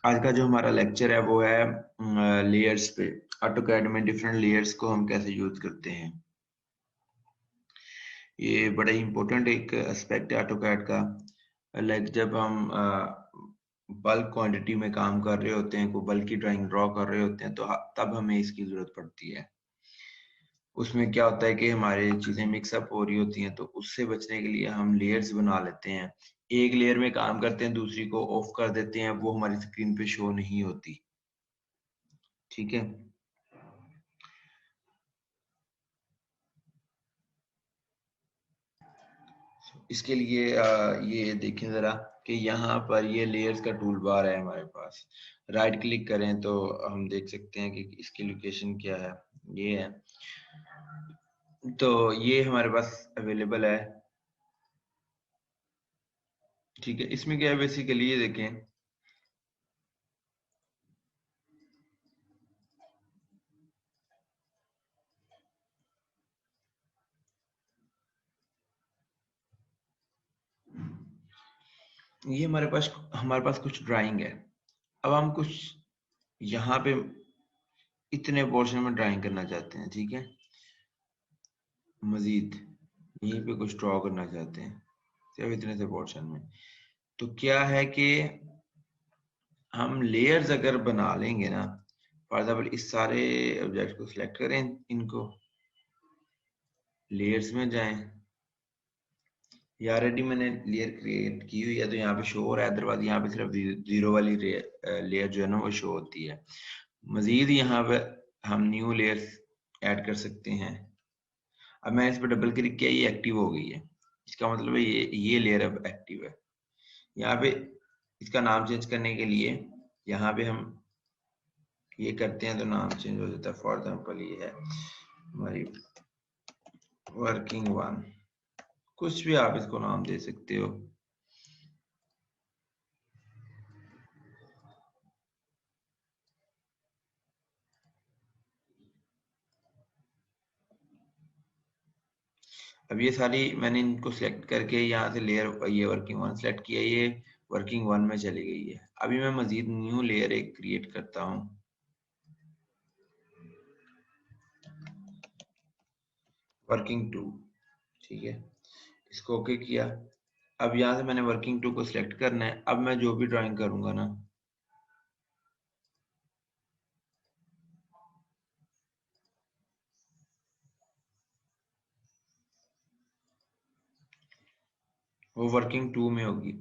आज का जो हमारा लेक्चर है वो है लेयर्स पे। ऑटोकैड में डिफरेंट लेयर्स को हम कैसे यूज करते हैं। ये बड़ा ही इम्पोर्टेंट एक एस्पेक्ट है ऑटोकैड का। लाइक जब हम बल्क क्वांटिटी में काम कर रहे होते हैं, कोई बल्क की ड्राइंग ड्रॉ कर रहे होते हैं, तो तब हमें इसकी जरूरत पड़ती है। उसमें क्या होता है कि हमारी चीजें मिक्सअप हो रही होती हैं, तो उससे बचने के लिए हम लेयर्स बना लेते हैं। एक लेयर में काम करते हैं, दूसरी को ऑफ कर देते हैं, वो हमारी स्क्रीन पे शो नहीं होती। ठीक है। इसके लिए ये देखें जरा कि यहाँ पर ये लेयर्स का टूल बार है हमारे पास। राइट क्लिक करें तो हम देख सकते हैं कि इसकी लोकेशन क्या है। ये है, तो ये हमारे पास अवेलेबल है। ठीक है, इसमें क्या है बेसिकली, ये देखें, ये हमारे पास कुछ ड्राइंग है। अब हम कुछ यहाँ पे इतने पोर्शन में ड्राइंग करना चाहते हैं। ठीक है, मजीद यहीं पे कुछ ड्रॉ करना चाहते हैं सिर्फ इतने से पोर्शन में। तो क्या है कि हम लेयर्स अगर बना लेंगे ना, फॉर एग्जाम्पल इस सारे ऑब्जेक्ट को सिलेक्ट करें, इनको लेयर्स में जाएं। ये ऑलरेडी मैंने लेयर क्रिएट की हुई है, तो यहाँ पे शो हो रहा है। अदरवाइज यहाँ पे सिर्फ जीरो वाली लेयर जो है ना वो शो होती है। मजीद यहाँ पे हम न्यू लेयर्स ऐड कर सकते हैं। अब मैं इस पर डबल क्लिक किया, ये एक्टिव हो गई है। इसका मतलब है ये लेयर अब एक्टिव है। यहाँ पे इसका नाम चेंज करने के लिए यहाँ पे हम ये करते हैं तो नाम चेंज हो जाता है। फॉर एग्जाम्पल ये है हमारी वर्किंग वन, कुछ भी आप इसको नाम दे सकते हो। अब ये सारी मैंने इनको सिलेक्ट करके यहाँ से लेयर, ये वर्किंग वन सिलेक्ट किया, ये वर्किंग वन में चली गई है। अभी मैं मजीद न्यू लेयर एक क्रिएट करता हूँ, वर्किंग टू। ठीक है, इसको ओके किया। अब यहाँ से मैंने वर्किंग टू को सिलेक्ट करना है। अब मैं जो भी ड्राइंग करूंगा ना, वो वर्किंग टू में होगी।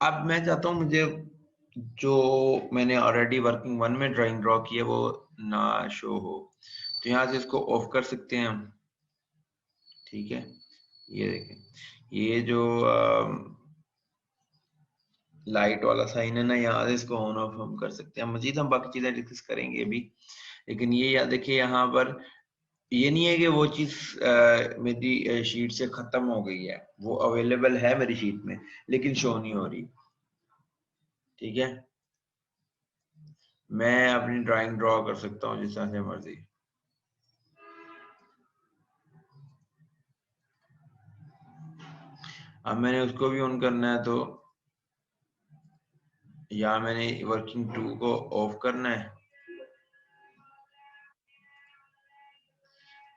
अब मैं चाहता हूँ मुझे जो मैंने ऑलरेडी वर्किंग वन में ड्राइंग ड्रॉ की है वो ना शो हो, तो यहाँ से इसको ऑफ कर सकते हैं हम। ठीक है, ये देखें, ये जो लाइट वाला साइन है ना, यहाँ से इसको ऑन ऑफ हम कर सकते हैं। मजीद हम बाकी चीजें डिस्कस करेंगे अभी, लेकिन ये याद देखिए, यहाँ पर ये नहीं है कि वो चीज मेरी शीट से खत्म हो गई है। वो अवेलेबल है मेरी शीट में, लेकिन शो नहीं हो रही। ठीक है, मैं अपनी ड्राइंग ड्रॉ कर सकता हूँ जिस तरह से मर्जी। अब मैंने उसको भी ऑन करना है, तो यहाँ मैंने वर्किंग टू को ऑफ करना है।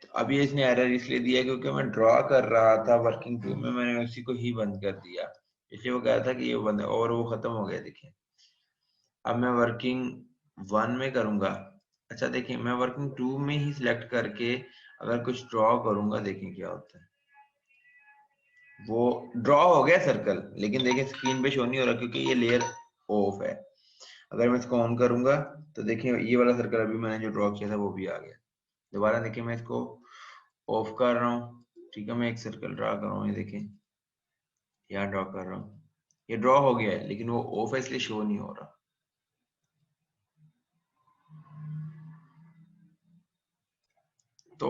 तो अभी इसने एरर इसलिए दिया क्योंकि मैं ड्रॉ कर रहा था वर्किंग टू में, मैंने उसी को ही बंद कर दिया। इसलिए वो कह रहा था कि ये बंद है, और वो खत्म हो गया। देखिए, अब मैं वर्किंग वन में करूंगा। अच्छा देखिए, मैं वर्किंग टू में ही सिलेक्ट करके अगर कुछ ड्रॉ करूंगा, देखें क्या होता है। वो ड्रॉ हो गया सर्कल, लेकिन देखें स्क्रीन पे शो नहीं हो रहा क्योंकि ये लेयर ऑफ है। अगर मैं इसको ऑन करूंगा तो देखिए ये वाला सर्कल अभी मैंने जो ड्रॉ किया था वो भी आ गया। दोबारा देखिए, मैं इसको ऑफ कर रहा हूँ। ठीक है, मैं एक सर्कल ड्रॉ कर रहा हूँ, ये देखें, यहाँ ड्रॉ कर रहा हूँ, ये ड्रॉ हो गया है, लेकिन वो ऑफ है इसलिए शो नहीं हो रहा। तो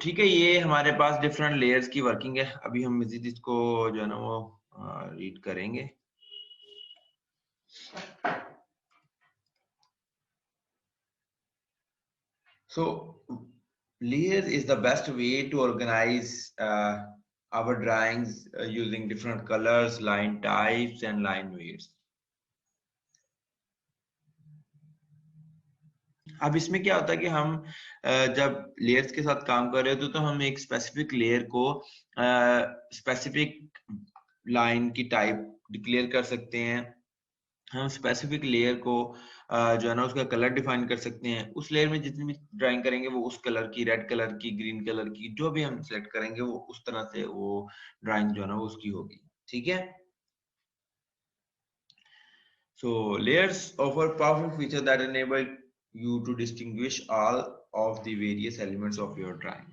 ठीक है, ये हमारे पास डिफरेंट लेयर्स की वर्किंग है। अभी हम मजीद इसको जो है ना वो रीड करेंगे। So layers is the best way to organize our drawings using different colors, line types and line weights. Layers is the best way to organize our drawings using different colors, line types and line weights. Layers is the best way to organize our drawings using different colors, line types and line weights. So, अब इसमें क्या होता है कि हम जब layers के साथ काम कर रहे होते तो हम एक स्पेसिफिक लेयर को स्पेसिफिक लाइन की टाइप डिक्लेयर कर सकते हैं। हम स्पेसिफिक लेयर को जो है ना उसका कलर डिफाइन कर सकते हैं। उस लेयर में जितनी भी ड्राइंग करेंगे वो उस कलर की, रेड कलर की, ग्रीन कलर की, जो भी हम सिलेक्ट करेंगे वो उस तरह से वो ड्राइंग जो है ना वो उसकी होगी। ठीक है। So layers offer powerful feature that enable you to distinguish all of the various elements of your drawing.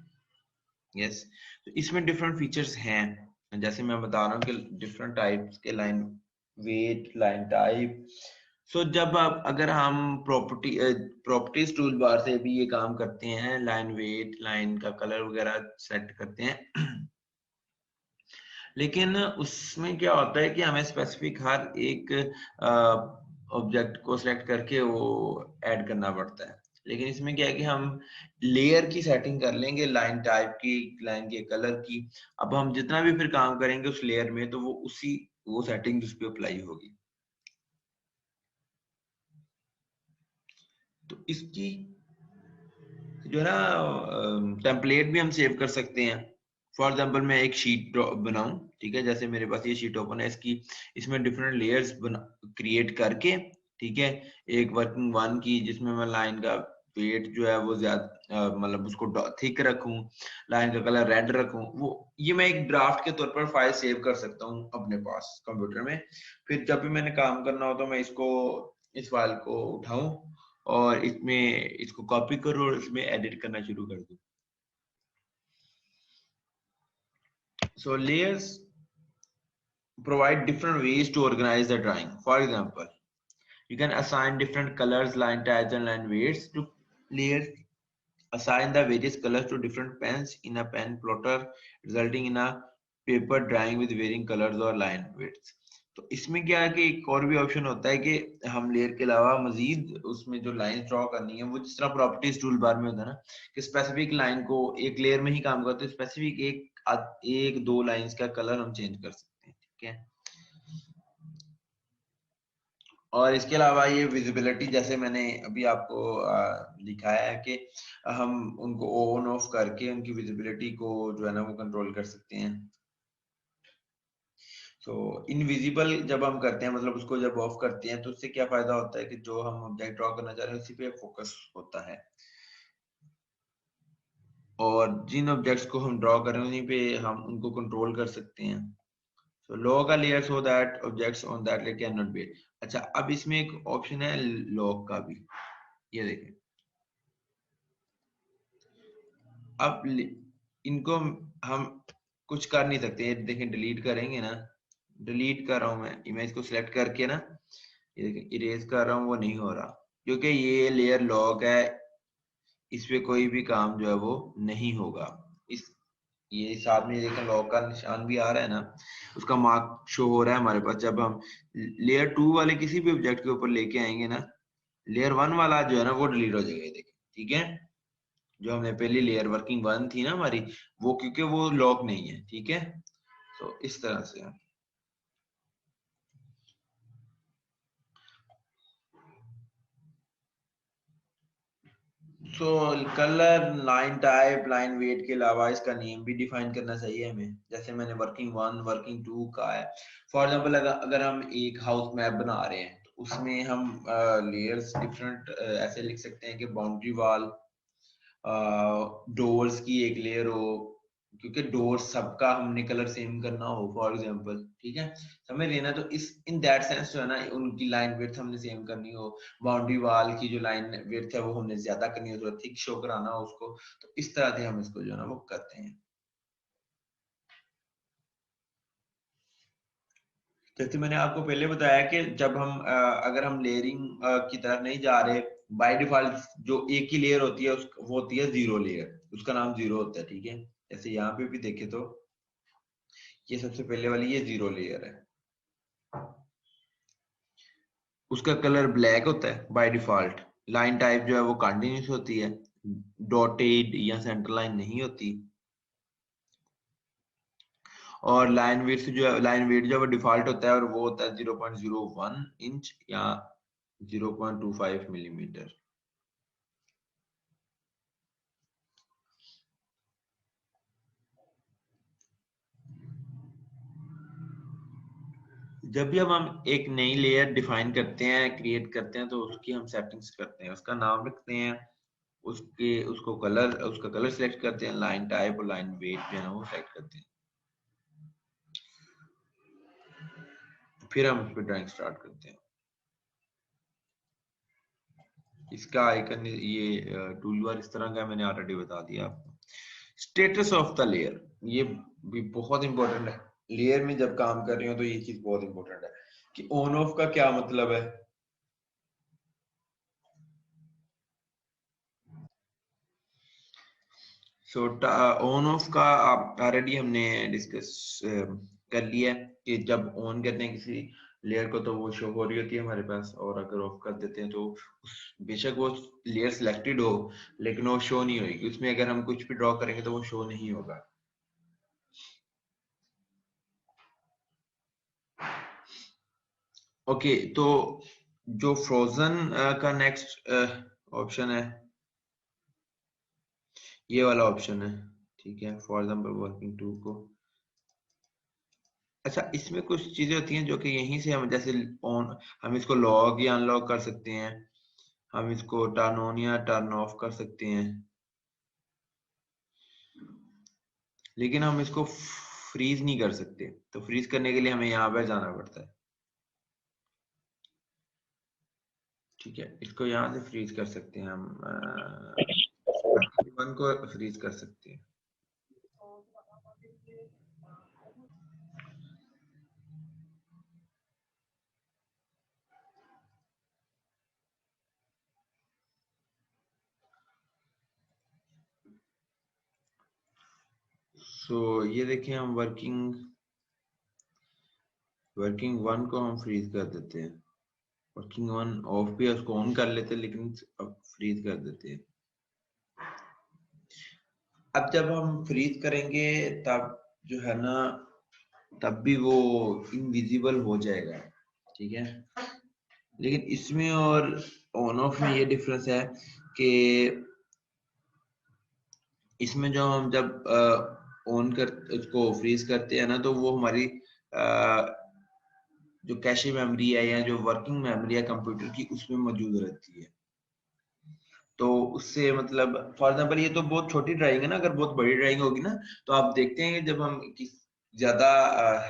Yes, तो इसमें डिफरेंट फीचर्स हैं, जैसे मैं बता रहा हूँ कि डिफरेंट टाइप्स के लाइन वेट, लाइन टाइप। सो जब आप अगर हम प्रॉपर्टीज टूल बार से भी ये काम करते हैं, लाइन वेट, लाइन का कलर वगैरह सेट करते हैं लेकिन उसमें क्या होता है कि हमें स्पेसिफिक हर एक ऑब्जेक्ट को सिलेक्ट करके वो ऐड करना पड़ता है। लेकिन इसमें क्या है कि हम लेयर की सेटिंग कर लेंगे, लाइन टाइप की, लाइन के कलर की। अब हम जितना भी फिर काम करेंगे उस लेयर में तो वो सेटिंग उस पर अप्लाई होगी। तो इसकी जो है ना टेम्पलेट भी हम सेव कर सकते हैं। फॉर एग्जाम्पल मैं एक शीट बनाऊं, ठीक है, जैसे मेरे पास ये शीट ओपन है, इसमें डिफरेंट लेयर्स क्रिएट करके, ठीक है, एक वर्किंग वन की जिसमें मैं लाइन का वेट जो है वो ज्यादा मतलब उसको थिक रखूं, लाइन का कलर रेड रखूं, वो ये मैं एक ड्राफ्ट के तौर पर फाइल सेव कर सकता हूँ अपने पास कंप्यूटर में। फिर जब भी मैंने काम करना हो तो मैं इस फाइल को उठाऊं और इसमें इसको कॉपी करो और इसमें एडिट करना शुरू कर दो। So layers provide different ways to organize the drawing. For example, you can assign different colors, line types, and line weights to layers. Assign the various colors to different pens in a pen plotter, resulting in a paper drawing with varying colors or line weights. तो इसमें क्या है कि एक और भी option होता है कि हम लेयर के अलावा मजीद उसमें जो लाइन ड्रॉ करनी है वो जिस तरह प्रॉपर्टीज टूल बार में होता है ना कि स्पेसिफिक लाइन को एक लेयर में ही काम करते हैं, स्पेसिफिक एक दो लाइंस का कलर हम चेंज कर सकते हैं। ठीक है। और इसके अलावा ये विजिबिलिटी, जैसे मैंने अभी आपको दिखाया है कि हम उनको ऑन ऑफ करके उनकी विजिबिलिटी को जो है ना वो कंट्रोल कर सकते हैं। तो इनविजिबल जब हम करते हैं, मतलब उसको जब ऑफ करते हैं तो उससे क्या फायदा होता है कि जो हम ऑब्जेक्ट ड्रॉ करना चाह रहे हैं उसी पे फोकस होता है, और जिन ऑब्जेक्ट्स को हम ड्रॉ कर रहे हैं उन्हीं पे हम उनको कंट्रोल कर सकते हैं। So log a layer so that objects on that layer cannot be। अच्छा, अब इसमें एक ऑप्शन है लॉक का भी, ये देखें। अब इनको हम कुछ कर नहीं सकते, देखें डिलीट करेंगे ना, डिलीट कर रहा हूं मैं इमेज को सिलेक्ट करके ना, ये देखें इरेज कर रहा हूं वो नहीं हो रहा क्योंकि ये लेयर लॉक है, इस पे कोई भी काम जो है वो नहीं होगा। इस ये साथ में देखें लॉक का निशान भी आ रहा है ना, उसका मार्क शो हो रहा है हमारे पास। जब हम लेयर 2 वाले किसी भी ऑब्जेक्ट के ऊपर लेके आएंगे ना, लेयर 1 वाला जो है ना वो डिलीट हो जाएगा, ये देखें। ठीक है, जो हमने पहली लेयर वर्किंग 1 थी ना हमारी, वो क्योंकि वो लॉक नहीं है। ठीक है, तो इस तरह से so colour, line type, line weight के अलावा इसका नेम भी डिफाइन करना चाहिए हमें, जैसे मैंने वर्किंग 1 वर्किंग 2 का है। फॉर एग्जांपल अगर हम एक हाउस मैप बना रहे हैं तो उसमें हम लेयर्स डिफरेंट ऐसे लिख सकते हैं कि बाउंड्री वॉल, डोर्स की एक लेयर हो, क्योंकि डोर सबका हमने कलर सेम करना हो फॉर एग्जांपल। ठीक है, समझ लेना। तो इस इन दैट सेंस जो है ना उनकी लाइन विड्थ हमने सेम करनी हो, बाउंड्री वॉल की जो लाइन विड्थ है वो हमने ज्यादा करनी हो, थोड़ा थिक शो कराना हो उसको, तो इस तरह से हम इसको जो है ना वो करते हैं। जैसे मैंने आपको पहले बताया कि जब हम अगर हम लेयरिंग की तरफ नहीं जा रहे, बाय डिफॉल्ट जो एक ही लेयर होती है वो होती है जीरो लेयर, उसका नाम जीरो होता है। ठीक है, जैसे यहाँ पे भी देखे तो ये सबसे पहले वाली ये जीरो लेयर है, उसका कलर ब्लैक होता है बाय डिफॉल्ट। लाइन टाइप जो है वो कंटिन्यूस होती है, डॉटेड या सेंटर लाइन नहीं होती। और लाइन वेट जो है वो डिफॉल्ट होता है और वो होता है 0.01 इंच या 0.25 मिलीमीटर। जब भी हम एक नई लेयर डिफाइन करते हैं, क्रिएट करते हैं, तो उसकी हम सेटिंग्स करते हैं, उसका नाम रखते हैं, उसका कलर सेलेक्ट करते हैं, लाइन टाइप और लाइन वेट जो है ना वो सेलेक्ट करते हैं, फिर हम उस पर ड्राइंग स्टार्ट करते हैं। इसका आइकन ये टूल बार इस तरह का मैंने ऑलरेडी बता दिया आपको। स्टेटस ऑफ द लेयर, ये भी बहुत इंपॉर्टेंट है। लेयर में जब काम कर रहे हो तो ये चीज बहुत इंपॉर्टेंट है कि ऑन ऑफ का क्या मतलब है। सो ऑन ऑफ का ऑलरेडी हमने डिस्कस कर लिया है कि जब ऑन करते हैं किसी लेयर को तो वो शो हो रही होती है हमारे पास, और अगर ऑफ कर देते हैं तो बेशक वो लेयर सिलेक्टेड हो लेकिन वो शो नहीं होगी उसमें। अगर हम कुछ भी ड्रॉ करेंगे तो वो शो नहीं होगा। ओके, तो जो फ्रोजन का नेक्स्ट ऑप्शन है, ये वाला ऑप्शन है, ठीक है। फॉर एग्जाम्पल वर्किंग टू को, अच्छा इसमें कुछ चीजें होती हैं जो कि यहीं से हम जैसे ऑन, हम इसको लॉक या अनलॉक कर सकते हैं, हम इसको टर्न ऑन या टर्न ऑफ कर सकते हैं, लेकिन हम इसको फ्रीज नहीं कर सकते। तो फ्रीज करने के लिए हमें यहाँ पे जाना पड़ता है, ठीक है। इसको यहाँ से फ्रीज कर सकते हैं हम, वन को फ्रीज कर सकते हैं। सो ये देखिए, हम वर्किंग वन को हम फ्रीज कर देते हैं। वर्किंग वन ऑफ भी है, उसको ऑन कर लेते हैं लेकिन अब फ्रीज कर देते हैं। अब जब हम फ्रीज करेंगे तब जो है ना, तब भी वो इनविजिबल हो जाएगा, ठीक है। लेकिन इसमें और ऑन ऑफ में ये डिफरेंस है कि इसमें जो हम जब ऑन कर उसको फ्रीज करते हैं ना तो वो हमारी जो कैशे मेमोरी है या जो वर्किंग मेमोरी है कंप्यूटर की उसमें मौजूद रहती है। तो उससे मतलब फॉर एग्जाम्पल ये तो बहुत छोटी ड्राइंग है ना, अगर बहुत बड़ी ड्राइंग होगी ना तो आप देखते हैं कि जब हम किस ज्यादा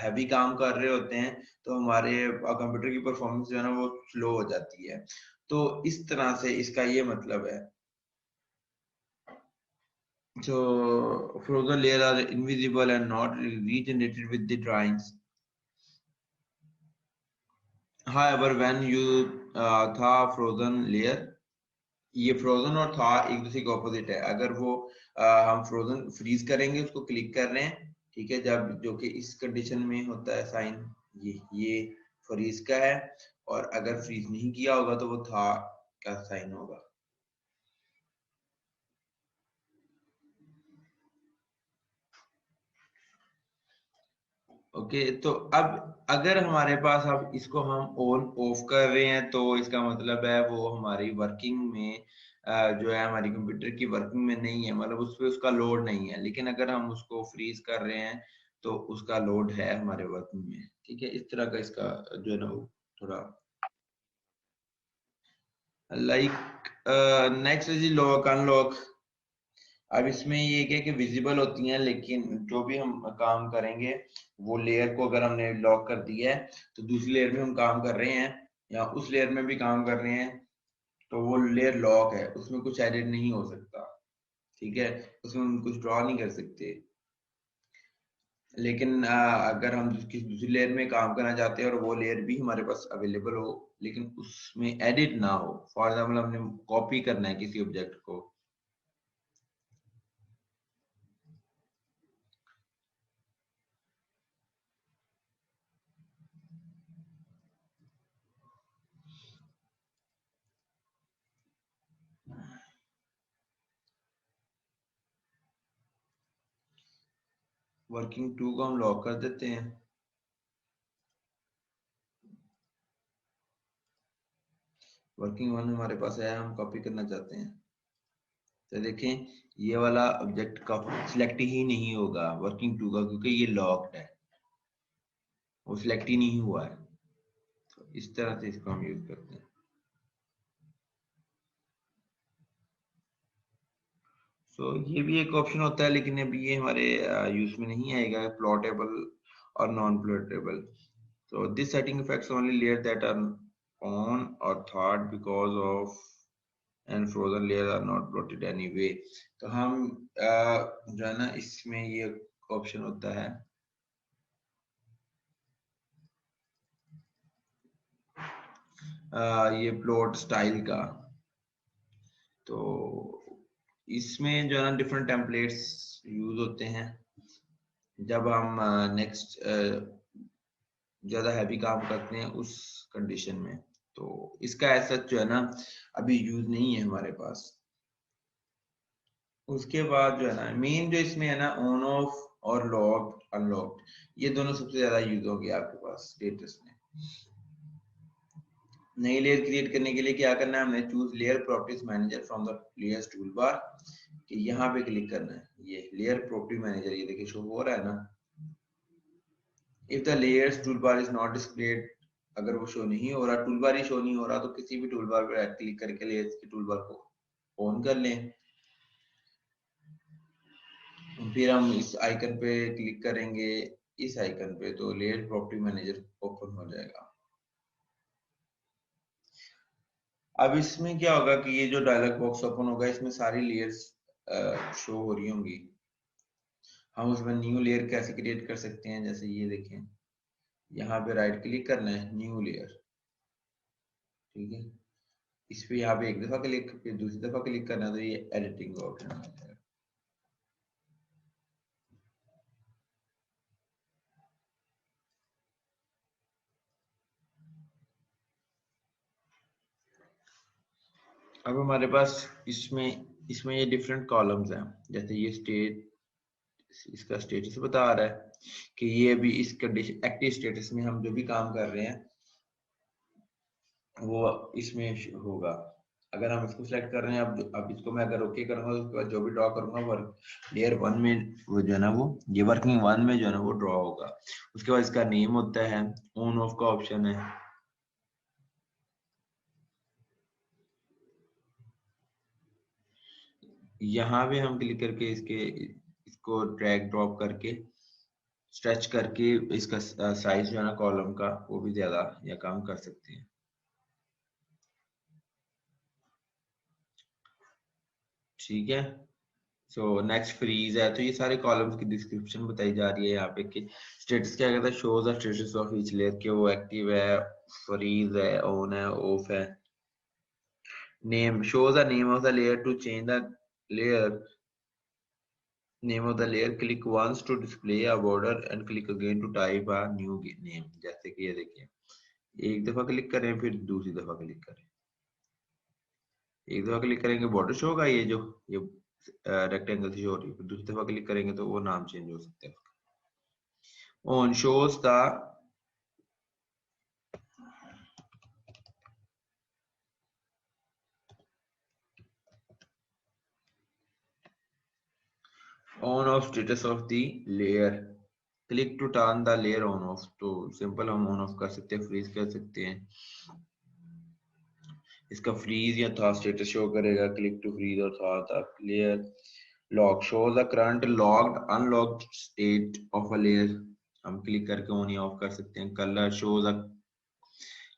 हैवी काम कर रहे होते हैं तो हमारे कंप्यूटर की परफॉर्मेंस जो है ना वो स्लो हो जाती है। तो इस तरह से इसका ये मतलब है। So frozen layer are invisible and not regenerated with the drawings. However, when you thaw frozen layer, ये फ्रोजन और था एक दूसरे के ऑपोजिट है। अगर वो हम फ्रोजन फ्रीज करेंगे, उसको क्लिक कर रहे हैं, ठीक है, जब जो कि इस कंडीशन में होता है साइन, ये फ्रीज का है, और अगर फ्रीज नहीं किया होगा तो वो था का साइन होगा। ओके, तो अब अगर हमारे पास अब इसको हम ऑन ऑफ कर रहे हैं तो इसका मतलब है वो हमारी वर्किंग में जो है हमारी कंप्यूटर की वर्किंग में नहीं है, मतलब उस पे उसका लोड नहीं है। लेकिन अगर हम उसको फ्रीज कर रहे हैं तो उसका लोड है हमारे वर्किंग में, ठीक है। इस तरह का इसका जो है ना वो थोड़ा लाइक नेक्स्ट है जी लॉक अनलॉक। अब इसमें ये क्या कि विजिबल होती हैं, लेकिन जो भी हम काम करेंगे वो लेयर को अगर हमने लॉक कर दिया है तो दूसरी लेयर में हम काम कर रहे हैं या उस लेयर में भी काम कर रहे हैं तो वो लेयर लॉक है, उसमें कुछ एडिट नहीं हो सकता, ठीक है। उसमें हम कुछ ड्रॉ नहीं कर सकते। लेकिन अगर हम किसी दूसरी लेयर में काम करना चाहते हैं और वो लेयर भी हमारे पास अवेलेबल हो लेकिन उसमें एडिट ना हो, फॉर एग्जाम्पल हमने कॉपी करना है किसी ऑब्जेक्ट को, वर्किंग टू को हम लॉक कर देते हैं। वर्किंग वन हमारे पास है, हम कॉपी करना चाहते हैं, तो देखें ये वाला ऑब्जेक्ट का सिलेक्ट ही नहीं होगा वर्किंग टू का, क्योंकि ये लॉक्ड है, वो सिलेक्ट ही नहीं हुआ है। तो इस तरह से इसको हम यूज करते हैं। ये भी एक ऑप्शन होता है, लेकिन अभी ये हमारे यूज में नहीं आएगा, प्लॉटेबल और non प्लॉटेबल। So this setting affects only layers that are on or thawed because of and frozen layers are not plotted anyway। तो हम जो है ना इसमें ये ऑप्शन होता है ये प्लॉट स्टाइल का। तो इसमें जो है ना डिफरेंट टेम्पलेट्स यूज होते हैं जब हम नेक्स्ट ज्यादा हैवी काम करते हैं उस कंडीशन में। तो इसका ऐसा जो है ना अभी यूज नहीं है हमारे पास। उसके बाद जो है ना मेन जो इसमें है ना ऑन ऑफ और लॉक्ड अनलॉक्ड, ये दोनों सबसे ज्यादा यूज होंगे आपके पास स्टेटस में। नई लेयर क्रिएट करने के लिए क्या करना है, हमने choose layer properties manager from the layers tool bar, कि यहाँ पे क्लिक करना है, ये लेयर प्रॉपर्टी मैनेजर, ये देखिए शो हो रहा है ना। If the layers tool bar is not displayed, अगर वो शो नहीं हो रहा, टूल बार ही शो नहीं हो रहा, तो किसी भी टूल बार पर क्लिक करके लेयर्स की टूल बार को ऑन कर लें। फिर हम इस आइकन पे क्लिक करेंगे, इस आइकन पे, तो लेयर प्रॉपर्टी मैनेजर ओपन हो जाएगा। अब इसमें क्या होगा कि ये जो डायलॉग बॉक्स ओपन होगा इसमें सारी लेयर्स शो हो रही होंगी। हम उसमें न्यू लेयर कैसे क्रिएट कर सकते हैं, जैसे ये देखें, यहाँ पे राइट क्लिक करना है, न्यू लेयर, ठीक है। इस पे यहाँ पे एक दफा क्लिक, फिर दूसरी दफा क्लिक करना है, तो ये एडिटिंग का ऑप्शन आ जाएगा। अब हमारे पास इसमें इसमें ये डिफरेंट कॉलम्स हैं, जैसे ये स्टेट, इसका स्टेटस बता रहा है कि ये अभी इस कंडीशन एक्टिव स्टेटस में हम जो भी काम कर रहे हैं वो इसमें होगा। अगर हम इसको सिलेक्ट कर रहे हैं, अब इसको मैं अगर ओके करूंगा तो उसके बाद जो भी ड्रॉ करूंगा वर्क लेयर वन में, वो जो है ना वो ये वर्किंग वन में जो है ना वो ड्रॉ होगा। उसके बाद इसका नेम होता है, ऑन ऑफ का ऑप्शन है, यहाँ पे हम क्लिक करके इसको ड्रैग ड्रॉप करके स्ट्रेच करके इसका साइज जो है ना कॉलम का वो भी ज्यादा या कम कर सकते हैं, ठीक है। सो नेक्स्ट फ्रीज है, तो ये सारे कॉलम्स की डिस्क्रिप्शन बताई जा रही है यहाँ पे कि स्टेटस क्या कहता है, shows the status of each layer, के वो एक्टिव है, फ्रीज है, ऑन है, ऑफ है। Name shows the name of the layer, to change the layer name of the layer click once to display a border and click again to type a new name। जैसे कि ये देखिए, एक दफा click करें फिर दूसरी दफा क्लिक करें, एक दफा क्लिक करेंगे बॉर्डर शो होगा, ये जो ये रेक्टेंगल से शो हो रही है, फिर दूसरी दफा क्लिक करेंगे तो वो नाम चेंज हो सकता है। On shows the on off status of the layer, click to turn the layer on off. तो सिंपल हम ऑन ऑफ कर सकते हैं, फ्रीज कर सकते हैं, इसका फ्रीज या था स्टेटस शो करेगा, क्लिक टू फ्रीज और था तक layer. Lock shows the current locked unlocked state of a layer, हम क्लिक करके ऑन या ऑफ कर सकते हैं। कलर शोज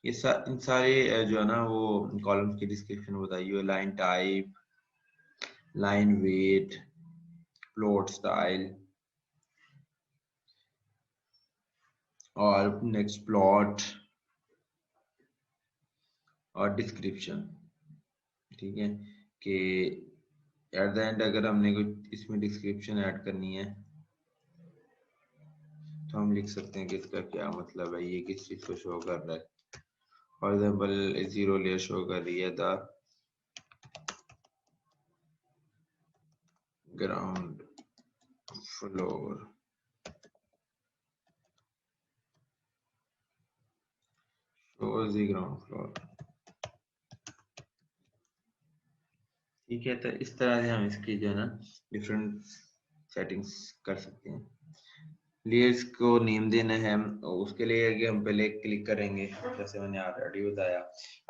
इन सारे जो है ना वो कॉलम्स की डिस्क्रिप्शन बताई हुई है, line type, line weight, plot style, और नेक्स्ट प्लॉट और डिस्क्रिप्शन, ठीक है। कि एट द एंड अगर हमने कुछ इसमें डिस्क्रिप्शन ऐड करनी है तो हम लिख सकते हैं कि इसका क्या मतलब है, ये किस चीज को शो कर रहा है। For example zero layer show कर रही है the ground floor, shows the ground floor, ठीक है, तो इस तरह से हम इसकी जो है ना डिफरेंट सेटिंग्स कर सकते हैं। लेयर्स को नेम देना है, उसके लिए कि हम पहले क्लिक करेंगे, जैसे मैंने ऑलरेडी बताया।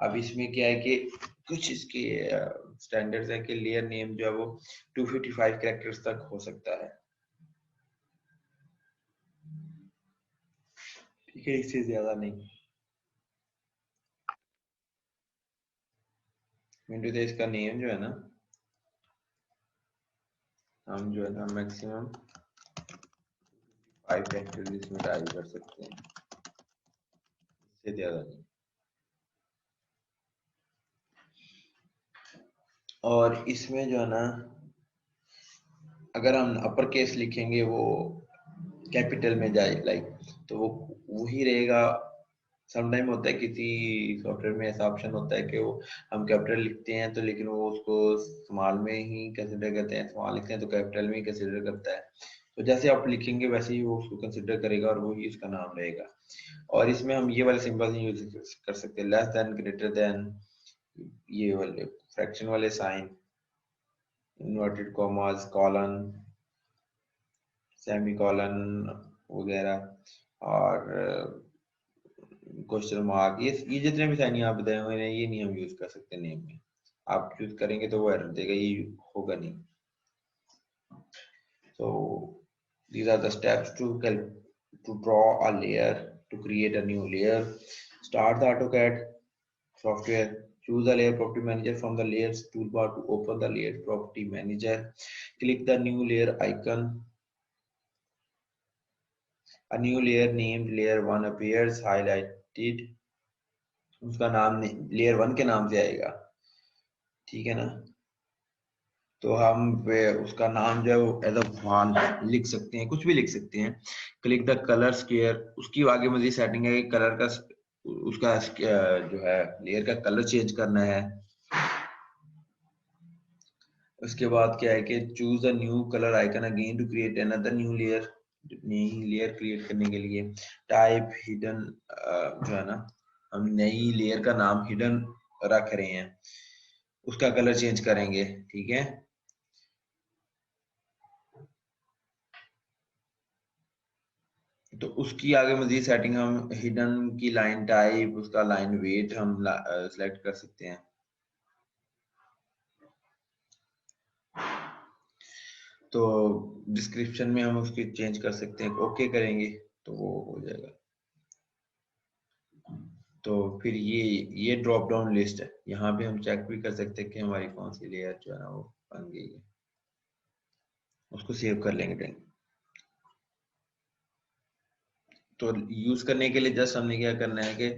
अब इसमें क्या है कि कुछ इसके स्टैंडर्ड्स है कि लेयर नेम जो है वो 255 कैरेक्टर्स तक हो सकता है। ठीक है, इससे ज्यादा नहीं। विंडो देश का नेम जो है ना, हम जो है ना मैक्सिमम 5 कैरेक्टर्स इसमें टाइप कर सकते हैं, इससे ज्यादा नहीं। और इसमें जो है ना, अगर हम अपर केस लिखेंगे वो कैपिटल में जाए लाइक, तो वो वही रहेगा। समटाइम होता है किसी सॉफ्टवेयर में ऐसा ऑप्शन होता है कि वो हम कैपिटल लिखते हैं तो, लेकिन वो उसको स्मॉल में ही कंसिडर करते हैं, स्मॉल लिखते हैं तो कैपिटल में ही कंसिडर करता है। तो जैसे आप लिखेंगे वैसे ही वो उसको कंसिडर करेगा और वही उसका नाम रहेगा। और इसमें हम ये वाले सिंबल यूज कर सकते हैं, लेस देन, ग्रेटर देन, ये वाले फ्रैक्शन वाले sign, inverted commas, colon, semicolon वगैरह, और क्वेश्चन मार्क, ये जितने भी साइन यहाँ बताए हुए हैं ये नहीं हम यूज कर सकते नेम में। आप यूज करेंगे तो वो एरर देगा, ये होगा नहीं। So these are the steps to draw a layer, to create a new layer. Start the AutoCAD software. Choose the layer property manager from the layers toolbar to open the layer property manager. Click the new layer icon. A new layer named layer 1 appears highlighted. उसका नाम layer 1 के नाम से आएगा, ठीक है ना। तो हम उसका नाम जो है वो एज अ वन लिख सकते हैं, कुछ भी लिख सकते हैं। क्लिक द कलर स्क्वायर, उसकी आगे मजीद सेटिंग है कि कलर का उसका जो है लेयर का कलर चेंज करना है। उसके बाद क्या है कि choose a new colour icon again to create another new layer, नई लेयर क्रिएट करने के लिए। टाइप हिडन, जो है ना हम नई लेयर का नाम हिडन रख रहे हैं, उसका कलर चेंज करेंगे, ठीक है। तो उसकी आगे मजीद सेटिंग हम हिडन की लाइन टाइप, उसका लाइन वेट हम सिलेक्ट कर सकते हैं। तो डिस्क्रिप्शन में हम उसकी चेंज कर सकते हैं, ओके करेंगे तो वो हो जाएगा। तो फिर ये ड्रॉप डाउन लिस्ट है, यहाँ पे हम चेक भी कर सकते हैं कि हमारी कौन सी लेयर जो है ना वो बन गई है। उसको सेव कर लेंगे कहीं। तो यूज करने के लिए जस्ट हमने क्या करना है कि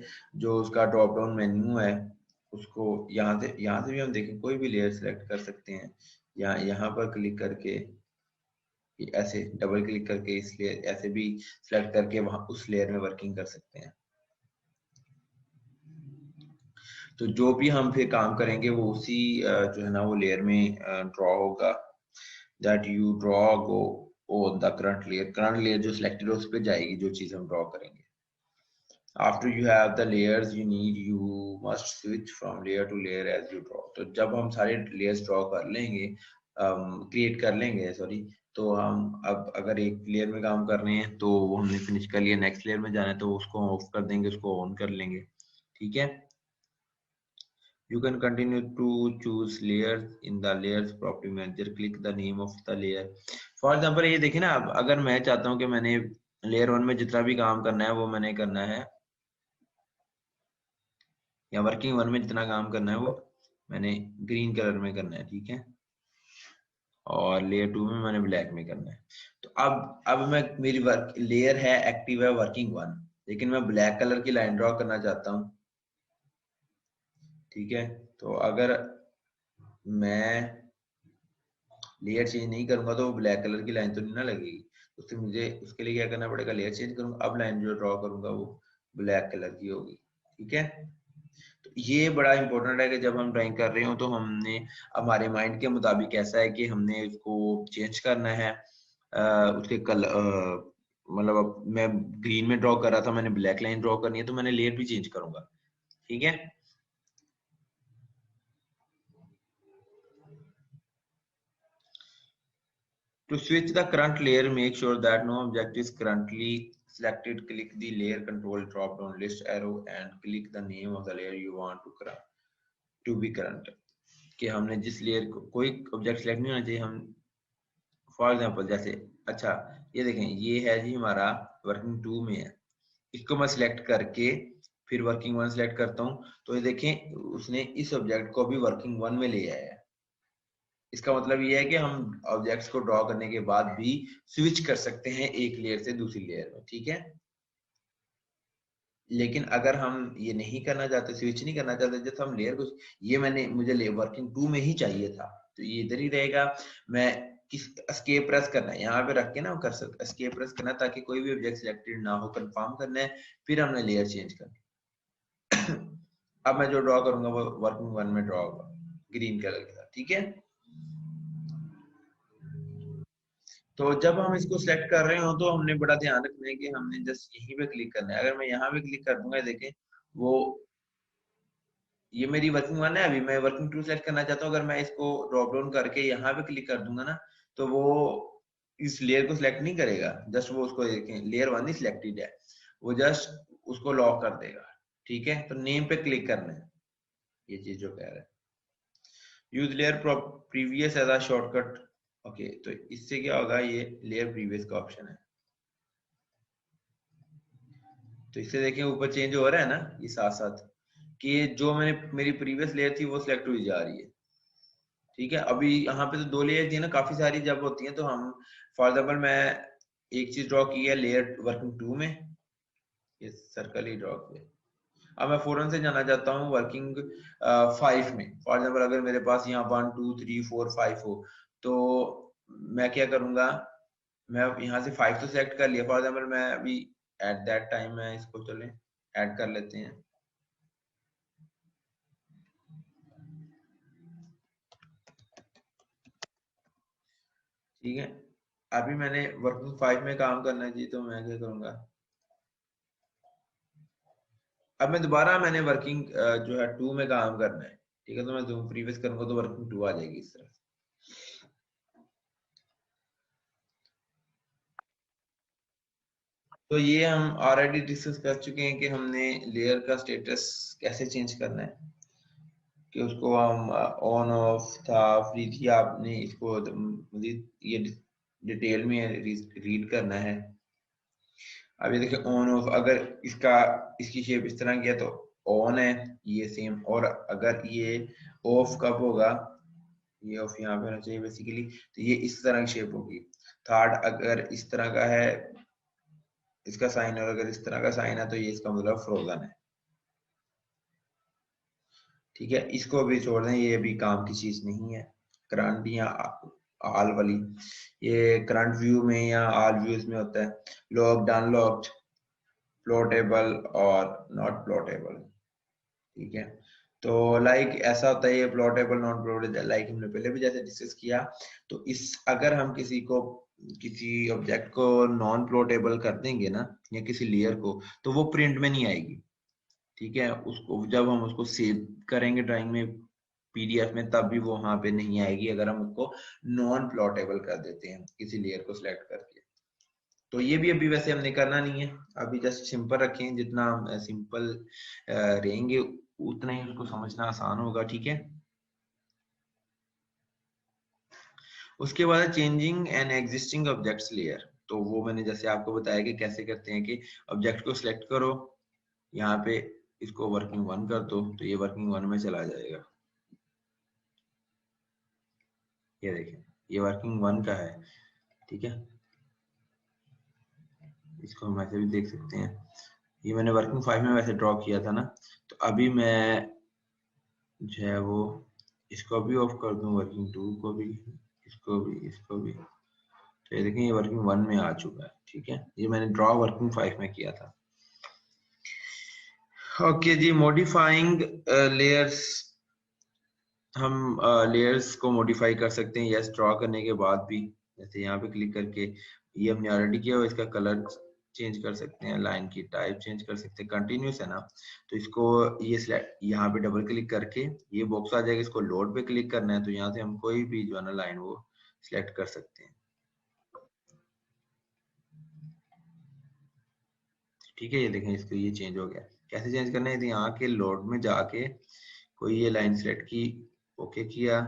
जो उसका ड्रॉप डाउन मेन्यू है उसको यहाँ से भी हम देखें कोई भी लेयर सेलेक्ट कर सकते हैं, या यहाँ पर क्लिक करके ऐसे डबल क्लिक करके इस लेयर ऐसे भी सेलेक्ट करके वहां उस लेयर में वर्किंग कर सकते हैं। तो जो भी हम फिर काम करेंगे वो उसी जो है ना वो लेयर में ड्रॉ होगा। That you draw go on the current layer जो सिलेक्टेड है उस पर जाएगी जो चीज हम ड्रॉ करेंगे। After you have the layers you must switch from layer to layer as you draw. तो जब हम सारे layers draw कर लेंगे, क्रिएट कर लेंगे सॉरी, तो हम अब अगर एक लेयर में काम कर रहे हैं तो वो हमने फिनिश कर लिया, नेक्स्ट लेयर में जाना है तो उसको ऑफ कर देंगे, उसको ऑन कर लेंगे, ठीक है। You can continue to choose layers in the layers property manager. Click the name of the layer. For example ये देखिए ना, अब अगर मैं चाहता हूँ कि मैंने लेयर 1 में जितना भी काम करना है वो मैंने करना है, या वर्किंग 1 में जितना काम करना है वो मैंने ग्रीन कलर में करना है, ठीक है। और लेयर 2 में मैंने ब्लैक में करना है। तो अब मैं मेरी वर्क लेयर है एक्टिव है वर्किंग 1, लेकिन मैं ब्लैक कलर की लाइन ड्रॉ करना चाहता हूँ, ठीक है। तो अगर मैं लेयर चेंज नहीं करूंगा तो वो ब्लैक कलर की लाइन तो नहीं ना लगेगी। उससे मुझे उसके लिए क्या करना पड़ेगा, लेयर चेंज करूंगा, अब लाइन जो ड्रॉ करूंगा वो ब्लैक कलर की होगी, ठीक है। तो ये बड़ा इंपॉर्टेंट है कि जब हम ड्राइंग कर रहे हो तो हमने हमारे माइंड के मुताबिक ऐसा है कि हमने इसको चेंज करना है। उसके कलर मतलब अब मैं ग्रीन में ड्रॉ कर रहा था, मैंने ब्लैक लाइन ड्रॉ करनी है तो मैंने लेयर भी चेंज करूंगा, ठीक है। To switch the current layer, make sure that no object is currently selected. Click the layer control drop down list arrow and click the name of the layer you want to be current. कि हमने जिस layer को कोई object select नहीं होना चाहिए। हम for example जैसे अच्छा ये देखें, ये है जी हमारा वर्किंग 2 में है, इसको मैं सिलेक्ट करके फिर वर्किंग 1 सिलेक्ट करता हूँ, तो ये देखें उसने इस ऑब्जेक्ट को भी वर्किंग 1 में ले आया है। इसका मतलब ये है कि हम ऑब्जेक्ट्स को ड्रॉ करने के बाद भी स्विच कर सकते हैं एक लेयर से दूसरी लेयर में, ठीक है। लेकिन अगर हम ये नहीं करना चाहते, स्विच नहीं करना चाहते, जैसे हम लेयर को, ये मुझे वर्किंग 2 में ही चाहिए था, तो ये इधर ही रहेगा। मैं किस एस्केप प्रेस करना है, यहाँ पे रख के ना कर सकते एस्केप प्रेस करना, ताकि कोई भी ऑब्जेक्ट सिलेक्टेड ना हो, कंफर्म करना है, फिर हमने लेयर चेंज करनी। अब मैं जो ड्रॉ करूंगा वो वर्किंग 1 में ड्रॉ होगा ग्रीन कलर के साथ, ठीक है। तो जब हम इसको सिलेक्ट कर रहे हो तो हमने बड़ा ध्यान रखना है कि हमने जस्ट यहीं पे क्लिक करना है। अगर मैं यहाँ पे क्लिक कर दूंगा, देखें वो ये मेरी वर्किंग 1 है, अभी मैं वर्किंग 2 सेलेक्ट करना चाहता हूँ। अगर मैं इसको ड्रॉप डाउन करके यहाँ पे क्लिक कर दूंगा ना, तो वो इस लेयर को सिलेक्ट नहीं करेगा, जस्ट वो उसको देखें लेयर 1 ही सिलेक्टेड है, वो जस्ट उसको लॉक कर देगा, ठीक है। तो नेम पे क्लिक करना है, ये चीज जो कह रहा है। Use layer previous as a shortcut, okay. तो इससे क्या होगा, ये लेयर प्रीवियस का ऑप्शन है, तो इससे देखें ऊपर चेंज हो रहा है ना, ये साथ साथ कि जो मेरी प्रीवियस लेयर थी वो सिलेक्ट हुई जा रही है, ठीक है। अभी यहाँ पे तो 2 लेयर थी ना, काफी सारी जब होती हैं तो हम फॉर एग्जाम्पल मैं एक चीज ड्रॉ की है लेयर वर्किंग 2 में, ये सर्कल ही ड्रॉ किया। अब मैं फौरन से जाना चाहता हूँ वर्किंग 5 में। फॉर एग्जाम्पल अगर मेरे पास यहाँ 1 2 3 4 5 हो, तो मैं क्या करूंगा, मैं यहाँ से 5 तो सिलेक्ट कर लिया। फॉर एग्जाम्पल मैं अभी एट दैट टाइम मैं इसको चले ऐड कर लेते हैं, ठीक है। अभी मैंने वर्किंग 5 में काम करना है जी, तो मैं क्या करूंगा, अब मैं दोबारा मैंने वर्किंग जो है 2 में काम करना है, ठीक है। तो मैं जो प्रीवियस करूंगा तो वर्किंग 2 आ जाएगी इस तरह। तो ये हम ऑलरेडी डिस्कस कर चुके हैं कि हमने लेयर का स्टेटस कैसे चेंज करना है, कि उसको हम ऑन ऑफ था, फ्री थी, आपने इसको मजीद ये डिटेल में रीड करना है। अब ये देखिए ऑन ऑफ, अगर इसकी शेप इस तरह की है तो ऑन है ये सेम, और अगर ये ऑफ कब होगा, ये ऑफ यहाँ पे होना चाहिए बेसिकली, तो ये इस तरह की शेप होगी। थर्ड अगर इस तरह का है इसका साइन, और अगर इस तरह का साइन है तो ये इसका मतलब फ्रोजन है, ठीक है। इसको भी छोड़ दें, ये भी काम की चीज नहीं है। करंट या आल वाली, ये करंट व्यू में या आल व्यूज में होता है, लॉक्ड अनलॉक्ड, प्लॉटेबल और नॉट प्लॉटेबल, ठीक है। तो लाइक ऐसा होता है, ये प्लॉटेबल नॉट प्लॉटेबल, लाइक हमने पहले भी जैसे डिस्कस किया। तो इस अगर हम किसी ऑब्जेक्ट को नॉन प्लॉटेबल कर देंगे ना, या किसी लेयर को, तो वो प्रिंट में नहीं आएगी, ठीक है। उसको जब हम उसको सेव करेंगे ड्राइंग में पीडीएफ में, तब भी वो वहां पे नहीं आएगी अगर हम उसको नॉन प्लॉटेबल कर देते हैं किसी लेयर को सिलेक्ट करके। तो ये भी अभी वैसे हमने करना नहीं है, अभी जस्ट सिंपल रखें, जितना हम सिंपल रहेंगे उतना ही उसको समझना आसान होगा, ठीक है। उसके बाद changing an existing objects layer, तो वो मैंने जैसे आपको बताया कि कैसे करते हैं कि ऑब्जेक्ट को सिलेक्ट करो, यहाँ पे इसको वर्किंग 1 कर दो, तो ये वर्किंग 1 में चला जाएगा। ये देखिए ये वर्किंग 1 का है, ठीक है। इसको हम ऐसे भी देख सकते हैं, ये मैंने वर्किंग 5 में वैसे ड्रॉ किया था ना, तो अभी मैं जो है वो इसको भी ऑफ कर दूं, वर्किंग 2 को भी, इसको भी, तो ये देखें ये वर्किंग 1 में आ चुका है, ठीक है। ये मैंने ड्रॉ वर्किंग 5 में किया था। ओके जी, मॉडिफाइंग लेयर्स, हम लेयर्स को मॉडिफाई कर सकते हैं यस ड्रॉ करने के बाद भी। जैसे यहाँ पे क्लिक करके ये हमने ऑलरेडी किया हुआ, इसका कलर चेंज कर सकते हैं, लाइन की टाइप चेंज कर सकते हैं, कंटिन्यूस है ना, तो इसको ये सिलेक्ट यहाँ पे डबल क्लिक करके ये बॉक्स आ जाएगा, इसको लोड पे क्लिक करना है, तो यहाँ से हम कोई भी जो है ना लाइन वो सिलेक्ट कर सकते हैं, ठीक है, ये देखें इसको ये चेंज हो गया। कैसे चेंज करना है, यहाँ के लोड में जाके कोई ये लाइन सेलेक्ट की, ओके किया,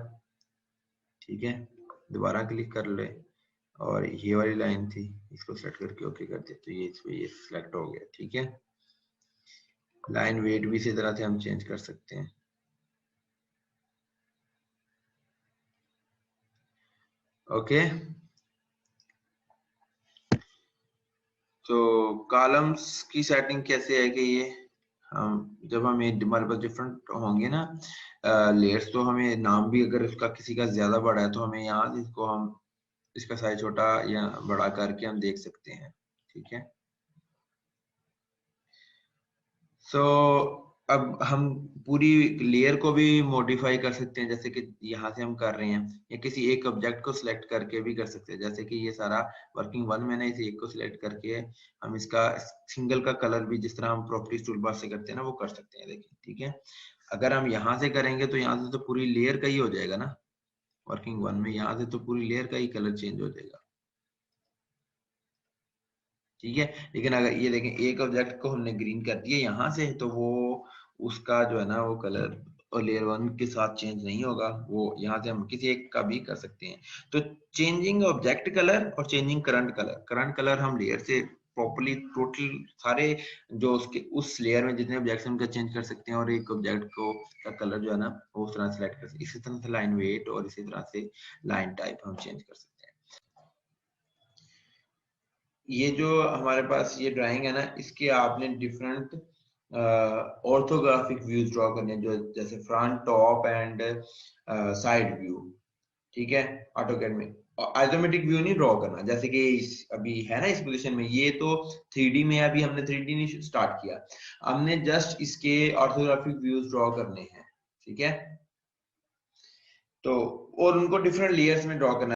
ठीक है, दोबारा क्लिक कर ले, और ये वाली लाइन थी इसको सेलेक्ट करके ओके कर दिया, तो ये इस पे ये सिलेक्ट हो गया। ठीक है, लाइन वेट भी इसी तरह से हम चेंज कर सकते हैं। ओके, तो कॉलम्स की सेटिंग कैसे है कि ये जब हमें हमारे पास डिफरेंट होंगे ना लेयर्स, तो हमें नाम भी अगर उसका किसी का ज्यादा बड़ा है तो हमें यहाँ इसको हम इसका साइज छोटा या बड़ा करके हम देख सकते हैं। ठीक है, सो अब हम पूरी लेयर को भी मॉडिफाई कर सकते हैं, जैसे कि यहाँ से हम कर रहे हैं, या किसी एक ऑब्जेक्ट को सिलेक्ट करके भी कर सकते हैं। जैसे कि ये सारा वर्किंग वन मैंने इस एक को सिलेक्ट करके हम इसका सिंगल का कलर भी जिस तरह हम प्रॉपर्टीज टूलबार से करते हैं ना वो कर सकते हैं। देखिए, ठीक है, अगर हम यहाँ से करेंगे तो यहाँ से तो पूरी लेयर का ही हो जाएगा ना, वर्किंग वन में यहाँ से तो पूरी लेयर का ही कलर चेंज हो जाएगा। ठीक है, लेकिन अगर ये देखें एक ऑब्जेक्ट को हमने ग्रीन कर दिया यहाँ से, तो वो उसका जो है ना वो कलर और लेयर वन के साथ चेंज नहीं होगा, वो यहाँ से हम किसी एक का भी कर सकते हैं। तो चेंजिंग ऑब्जेक्ट कलर और चेंजिंग करंट कलर हम लेयर से प्रॉपर्ली टोटल सारे जो उसके उस लेयर में जितने ऑब्जेक्ट्स हैं उनका चेंज कर सकते हैं, और एक ऑब्जेक्ट को का कलर जो है ना वो उस तरह सेलेक्ट कर सकते हैं। इसी तरह से लाइन वेट और इसी तरह से लाइन टाइप हम चेंज कर सकते हैं। ये जो हमारे पास ये ड्राइंग है ना, इसके आपने डिफरेंट ऑर्थोग्राफिक व्यूज ड्रॉ करने हैं, जो जैसे front, top and side view. ठीक है, ऑटोकैड में आइसोमेट्रिक व्यू नहीं ड्रॉ करना, जैसे कि अभी है ना इस पोजीशन में, ये तो 3D में अभी हमने 3D नहीं स्टार्ट किया, हमने जस्ट इसके ऑर्थोग्राफिक व्यूज ड्रॉ करने हैं। ठीक है, तो और उनको डिफरेंट लेयर्स में ड्रॉ करना